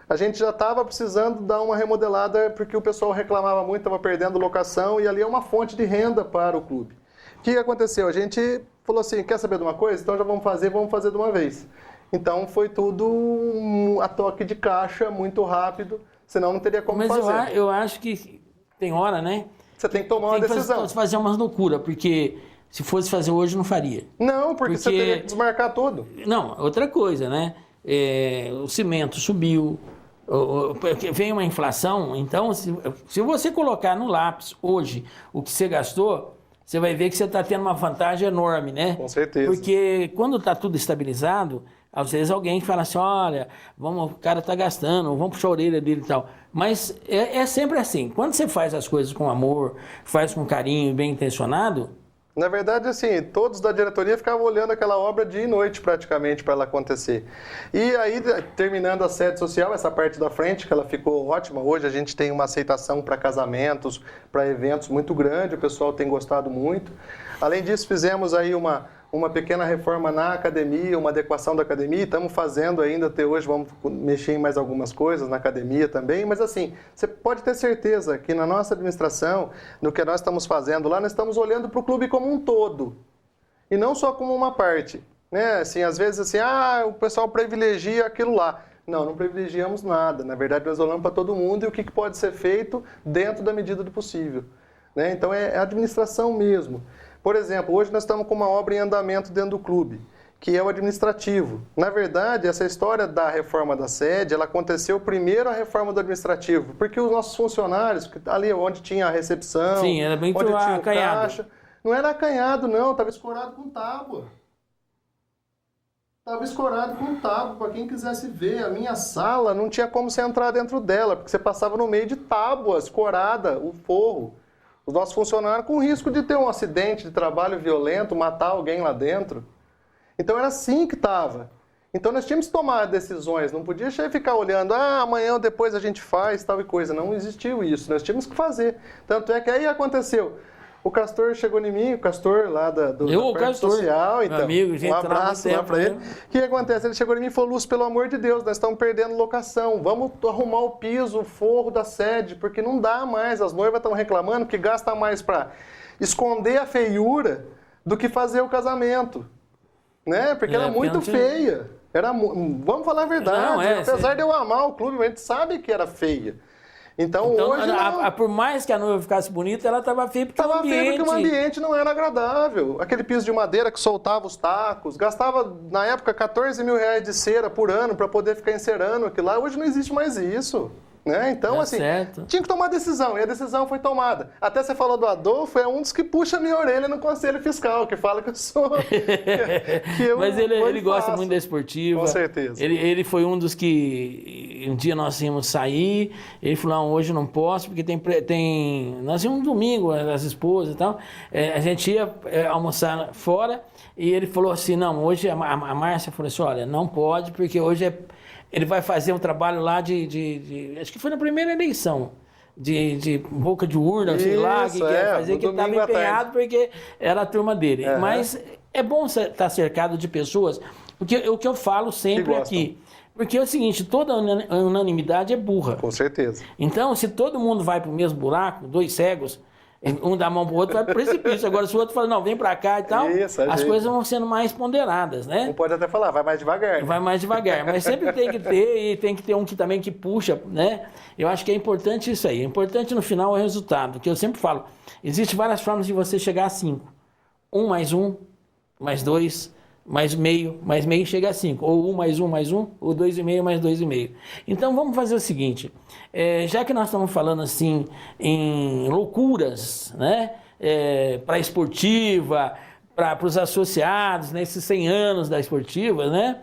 A gente já estava precisando dar uma remodelada porque o pessoal reclamava muito, estava perdendo locação e ali é uma fonte de renda para o clube. O que aconteceu? A gente falou assim, quer saber de uma coisa? Então já vamos fazer de uma vez. Então foi tudo a toque de caixa, muito rápido, senão não teria como fazer. Mas eu acho que tem hora, né? Você tem que tomar uma decisão. Tem que fazer umas loucuras, porque se fosse fazer hoje não faria. Não, porque você teria que desmarcar tudo. Não, outra coisa, né? O cimento subiu, vem uma inflação, então se você colocar no lápis hoje o que você gastou, você vai ver que você está tendo uma vantagem enorme, né? Com certeza. Porque quando está tudo estabilizado, às vezes alguém fala assim, olha, o cara está gastando, vamos puxar a orelha dele e tal. Mas é sempre assim, quando você faz as coisas com amor, faz com carinho, bem intencionado... Na verdade, assim, todos da diretoria ficavam olhando aquela obra dia e noite praticamente para ela acontecer. E aí, terminando a sede social, essa parte da frente, que ela ficou ótima. Hoje a gente tem uma aceitação para casamentos, para eventos muito grande, o pessoal tem gostado muito. Além disso, fizemos aí uma pequena reforma na academia, uma adequação da academia, estamos fazendo ainda até hoje, vamos mexer em mais algumas coisas na academia também, mas assim, você pode ter certeza que na nossa administração, no que nós estamos fazendo lá, nós estamos olhando para o clube como um todo, e não só como uma parte, né? Assim, às vezes assim, o pessoal privilegia aquilo lá. Não privilegiamos nada, na verdade nós olhamos para todo mundo e o que pode ser feito dentro da medida do possível, né? Então é a administração mesmo. Por exemplo, hoje nós estamos com uma obra em andamento dentro do clube, que é o administrativo. Na verdade, essa história da reforma da sede, ela aconteceu primeiro a reforma do administrativo, porque os nossos funcionários, ali onde tinha a recepção, sim, era bem onde tinha o acanhado. caixa, não era acanhado não, estava escorado com tábua. Estava escorado com tábua, para quem quisesse ver. A minha sala não tinha como você entrar dentro dela, porque você passava no meio de tábua, escorada, o forro. Os nossos funcionários com risco de ter um acidente de trabalho violento, matar alguém lá dentro. Então era assim que estava. Então nós tínhamos que tomar decisões, não podia ficar olhando, amanhã ou depois a gente faz tal e coisa. Não existiu isso, nós tínhamos que fazer. Tanto é que aí aconteceu. O Castor chegou em mim, o Castor lá da parte social, então, amigo, gente, um abraço lá para ele. O que acontece? Ele chegou em mim e falou, Lúcio, pelo amor de Deus, nós estamos perdendo locação, vamos arrumar o piso, o forro da sede, porque não dá mais, as noivas estão reclamando que gasta mais para esconder a feiura do que fazer o casamento, né? Porque era muito feia. Vamos falar a verdade, apesar de eu amar o clube, a gente sabe que era feia. Então hoje por mais que a noiva ficasse bonita, ela estava feia porque o ambiente não era agradável. Aquele piso de madeira que soltava os tacos, gastava na época 14 mil reais de cera por ano para poder ficar encerando aquilo lá. Hoje não existe mais isso. Né? Então, tinha que tomar decisão, e a decisão foi tomada. Até você falou do Adolfo, é um dos que puxa a minha orelha no Conselho Fiscal, que fala que eu sou... Mas ele gosta muito da esportiva. Com certeza. Ele foi um dos que um dia nós íamos sair, ele falou, não, hoje não posso, porque nós íamos um domingo, as esposas e tal, a gente ia almoçar fora, e ele falou assim, não, hoje a Márcia falou assim, olha, não pode, porque hoje ele vai fazer um trabalho lá acho que foi na primeira eleição, de boca de urna, sei lá, que quer fazer, que ele estava empenhado porque era a turma dele. Uhum. Mas é bom estar cercado de pessoas, porque o que eu falo sempre aqui, porque é o seguinte, toda unanimidade é burra. Com certeza. Então, se todo mundo vai para o mesmo buraco, dois cegos, um dá a mão pro outro, vai pro precipício. Agora, se o outro fala, não, vem pra cá e tal, as coisas vão sendo mais ponderadas, né? Um pode até falar, vai mais devagar. Né? Vai mais devagar, mas sempre tem que ter, e tem que ter um também que puxa, né? Eu acho que é importante isso aí. É importante no final é o resultado, que eu sempre falo, existem várias formas de você chegar a 5. 1 mais 1, mais 2, mais meio chega a 5. Ou 1 mais 1 mais 1, ou 2,5 mais 2,5. Então vamos fazer o seguinte, já que nós estamos falando assim em loucuras, né? Para a esportiva, para os associados, nesses 100 anos da esportiva, né?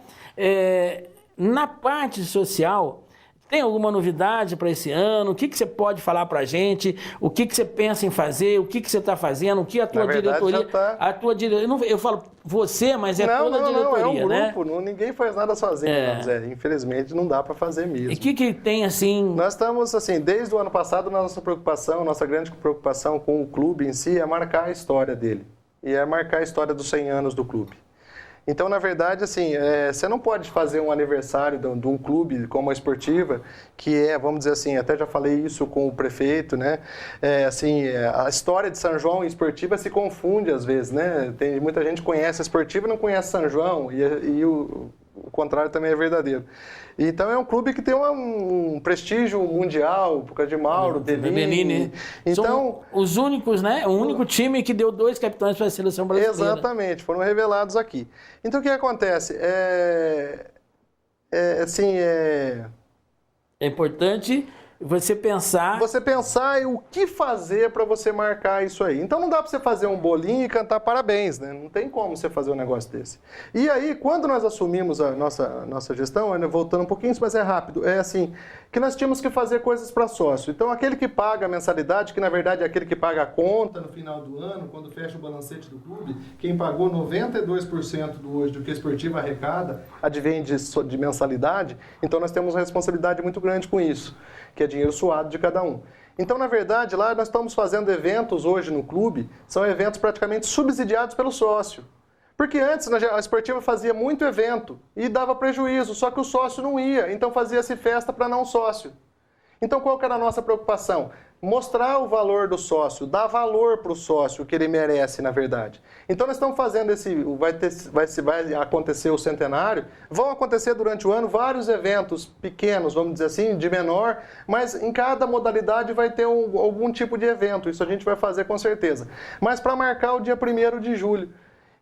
Na parte social, tem alguma novidade para esse ano? O que você pode falar para a gente? O que você pensa em fazer? O que você está fazendo? O que a tua diretoria... A tua diretoria... Eu falo você, mas toda a diretoria, é um né? grupo, ninguém faz nada sozinho, Zé. Infelizmente não dá para fazer mesmo. E o que tem assim... Nós estamos, assim, desde o ano passado, nossa grande preocupação com o clube em si é marcar a história dele. E é marcar a história dos 100 anos do clube. Então, na verdade, assim, você não pode fazer um aniversário de um clube como a Esportiva, que vamos dizer assim, até já falei isso com o prefeito, né? A história de São João e Esportiva se confunde às vezes, né? Muita gente conhece a Esportiva e não conhece São João, e o contrário também é verdadeiro. Então é um clube que tem um prestígio mundial, por causa de Mauro, Bellini. Então, são os únicos, né? O único time que deu 2 capitães para a seleção brasileira. Exatamente, foram revelados aqui. Então o que acontece? É importante você pensar em o que fazer para você marcar isso aí. Então não dá para você fazer um bolinho e cantar parabéns, né? Não tem como você fazer um negócio desse. E aí, quando nós assumimos a nossa gestão, voltando um pouquinho, mas é rápido, que nós tínhamos que fazer coisas para sócio. Então aquele que paga a mensalidade, que na verdade é aquele que paga a conta no final do ano, quando fecha o balancete do clube, quem pagou 92% hoje do que a Esportiva arrecada, advém de mensalidade, então nós temos uma responsabilidade muito grande com isso, que é dinheiro suado de cada um. Então, na verdade, lá nós estamos fazendo eventos hoje no clube, são eventos praticamente subsidiados pelo sócio. Porque antes a Esportiva fazia muito evento e dava prejuízo, só que o sócio não ia, então fazia-se festa para não sócio. Então, qual que era a nossa preocupação? Mostrar o valor do sócio, dar valor para o sócio, que ele merece, na verdade. Então, nós estamos fazendo vai acontecer o centenário, vão acontecer durante o ano vários eventos pequenos, vamos dizer assim, de menor, mas em cada modalidade vai ter algum tipo de evento, isso a gente vai fazer com certeza. Mas para marcar o dia 1º de julho.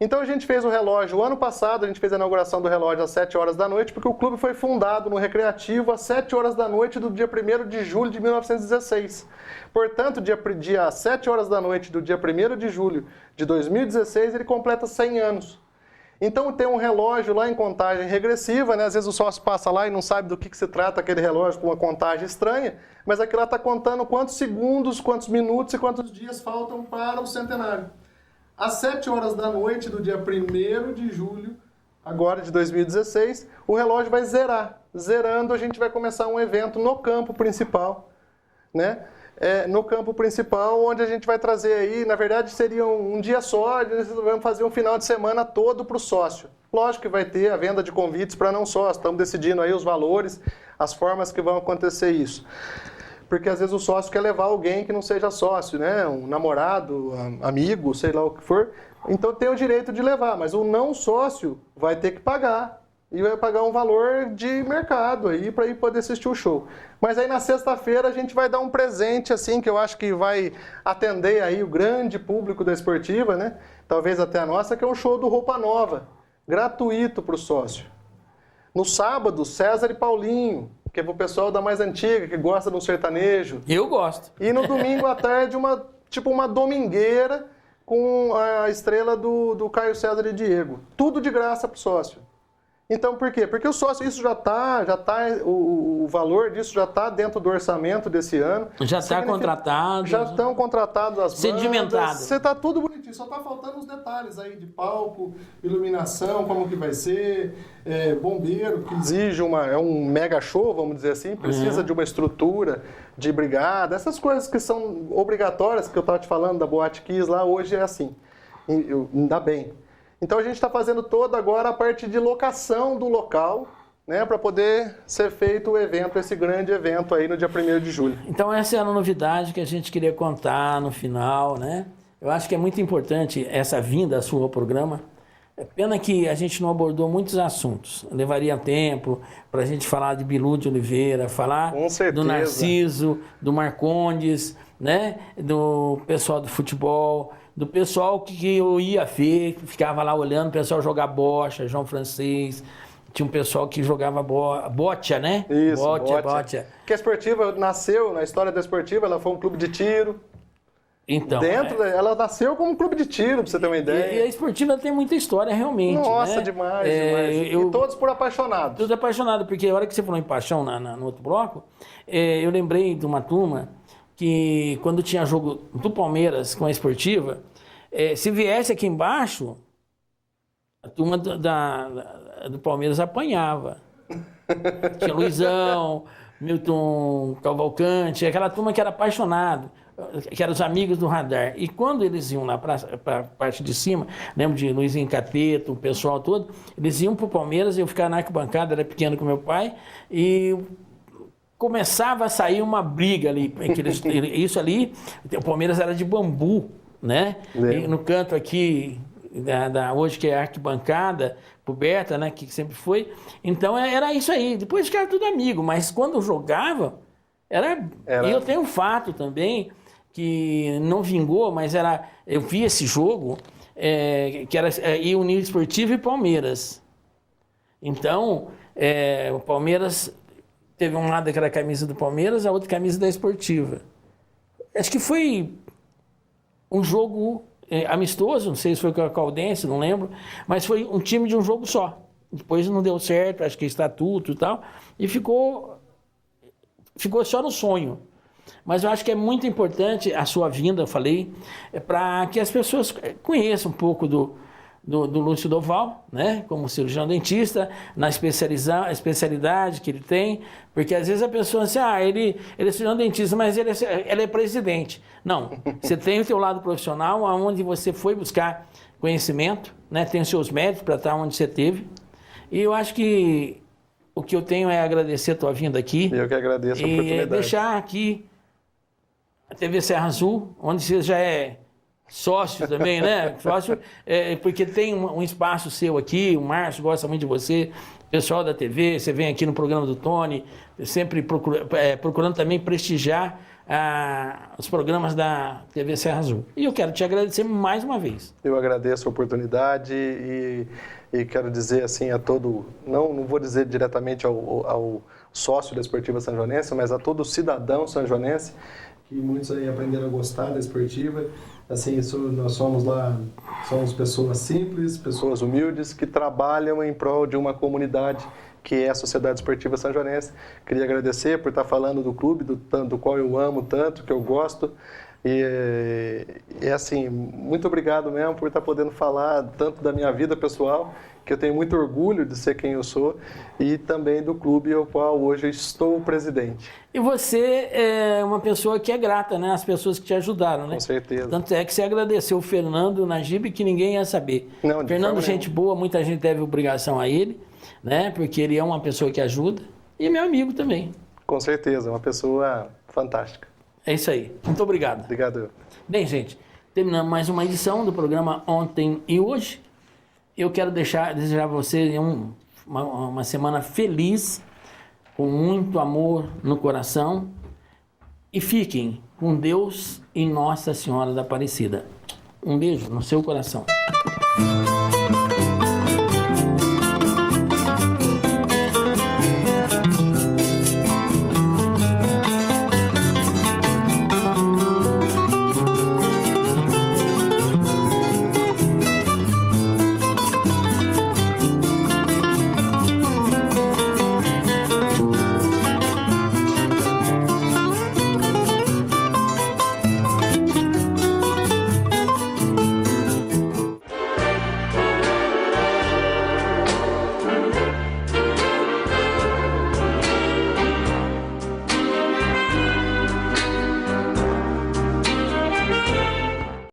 Então a gente fez o relógio, o ano passado a gente fez a inauguração do relógio às 7 horas da noite, porque o clube foi fundado no Recreativo às 7 horas da noite do dia 1º de julho de 1916. Portanto, dia 7 horas da noite do dia 1º de julho de 2016, ele completa 100 anos. Então tem um relógio lá em contagem regressiva, né? Às vezes o sócio passa lá e não sabe do que se trata aquele relógio com uma contagem estranha, mas aquilo lá está contando quantos segundos, quantos minutos e quantos dias faltam para o centenário. Às 7 horas da noite do dia 1º de julho, agora de 2016, o relógio vai zerar. Zerando, a gente vai começar um evento no campo principal, né? No campo principal, onde a gente vai trazer aí, na verdade seria um dia só, nós vamos fazer um final de semana todo para o sócio. Lógico que vai ter a venda de convites para não sócio, estamos decidindo aí os valores, as formas que vão acontecer isso. Porque às vezes o sócio quer levar alguém que não seja sócio, né? Um namorado, amigo, sei lá o que for. Então tem o direito de levar, mas o não sócio vai ter que pagar. E vai pagar um valor de mercado aí para ir poder assistir o show. Mas aí na sexta-feira a gente vai dar um presente assim que eu acho que vai atender aí o grande público da Esportiva, né? Talvez até a nossa, que é um show do Roupa Nova, gratuito para o sócio. No sábado, César e Paulinho, que é pro pessoal da mais antiga, que gosta de um sertanejo. Eu gosto. E no domingo à tarde, uma domingueira com a estrela do Caio César e Diego. Tudo de graça pro sócio. Então, por quê? Porque o sócio, isso o valor disso já está dentro do orçamento desse ano. Já está contratado. Já estão contratados as bandas. Sedimentado. Você está tudo bonitinho, só está faltando os detalhes aí de palco, iluminação, como que vai ser, bombeiro, que exige é um mega show, vamos dizer assim, precisa de uma estrutura de brigada, essas coisas que são obrigatórias, que eu estava te falando da Boate Kiss lá, hoje é assim, ainda bem. Então a gente está fazendo toda agora a parte de locação do local, né, para poder ser feito o evento, esse grande evento aí no dia 1º de julho. Então essa é a novidade que a gente queria contar no final, né? Eu acho que é muito importante essa vinda sua ao programa. É pena que a gente não abordou muitos assuntos. Levaria tempo para a gente falar de Bilu de Oliveira, falar do Narciso, do Marcondes, né, do pessoal do futebol, do pessoal que eu ia ver, que ficava lá olhando, o pessoal jogar bocha, João Francês, tinha um pessoal que jogava bocha, né? Isso, bocha. Que a Esportiva nasceu, na história da Esportiva, ela foi um clube de tiro. Então, ela nasceu como um clube de tiro, pra você ter uma ideia. E a Esportiva tem muita história, realmente. Nossa, né? demais. E todos por apaixonados. Todos apaixonados, porque a hora que você falou em paixão no outro bloco, eu lembrei de uma turma que quando tinha jogo do Palmeiras com a Esportiva, se viesse aqui embaixo, a turma do Palmeiras apanhava. Tinha Luizão, Milton Cavalcante, aquela turma que era apaixonado. que eram os amigos do radar. E quando eles iam lá para a parte de cima, lembro de Luizinho Capeto, o pessoal todo, eles iam para o Palmeiras, eu ficava na arquibancada, era pequeno com meu pai, e começava a sair uma briga ali. Isso ali, o Palmeiras era de bambu, né? E no canto aqui, hoje que é a arquibancada, coberta, né? Que sempre foi. Então era isso aí. Depois ficava tudo amigo, mas quando eu jogava, era... E eu tenho um fato também, que não vingou, mas eu vi esse jogo, que era União Esportiva e Palmeiras. Então, o Palmeiras teve um lado que era a camisa do Palmeiras, a outra camisa da Esportiva. Acho que foi um jogo amistoso, não sei se foi com a Caldense, não lembro, mas foi um time de um jogo só. Depois não deu certo, acho que estatuto e tal, e ficou só no sonho. Mas eu acho que é muito importante a sua vinda, eu falei, para que as pessoas conheçam um pouco do Lúcio Doval, né, como cirurgião dentista, na especialidade que ele tem, porque às vezes a pessoa diz, ele é cirurgião dentista, mas ele é presidente. Não, você tem o seu lado profissional, onde você foi buscar conhecimento, né, tem os seus méritos para estar onde você teve, e eu acho que o que eu tenho é agradecer a tua vinda aqui. Eu que agradeço a oportunidade. E deixar aqui a TV Serra Azul, onde você já é sócio também, né? Sócio, porque tem um espaço seu aqui, o Márcio gosta muito de você, o pessoal da TV, você vem aqui no programa do Tony, sempre procurando também prestigiar os programas da TV Serra Azul. E eu quero te agradecer mais uma vez. Eu agradeço a oportunidade e quero dizer assim a todo, não vou dizer diretamente ao sócio da Esportiva Sanjonense, mas a todo cidadão sanjonense, que muitos aí aprenderam a gostar da esportiva. Assim, nós somos pessoas simples, pessoas humildes, que trabalham em prol de uma comunidade que é a Sociedade Esportiva Sanjonense. Queria agradecer por estar falando do clube, do qual eu amo tanto, que eu gosto. E assim, muito obrigado mesmo por estar podendo falar tanto da minha vida pessoal, que eu tenho muito orgulho de ser quem eu sou, e também do clube ao qual hoje eu estou presidente. E você é uma pessoa que é grata, né? As pessoas que te ajudaram, né? Com certeza. Tanto é que você agradeceu o Fernando Najib, que ninguém ia saber. Não, Fernando, gente boa, muita gente teve obrigação a ele, né? Porque ele é uma pessoa que ajuda, e é meu amigo também. Com certeza, uma pessoa fantástica. É isso aí. Muito obrigado. Obrigado. Bem, gente, terminamos mais uma edição do programa Ontem e Hoje. Eu quero desejar a você uma semana feliz, com muito amor no coração. E fiquem com Deus e Nossa Senhora da Aparecida. Um beijo no seu coração.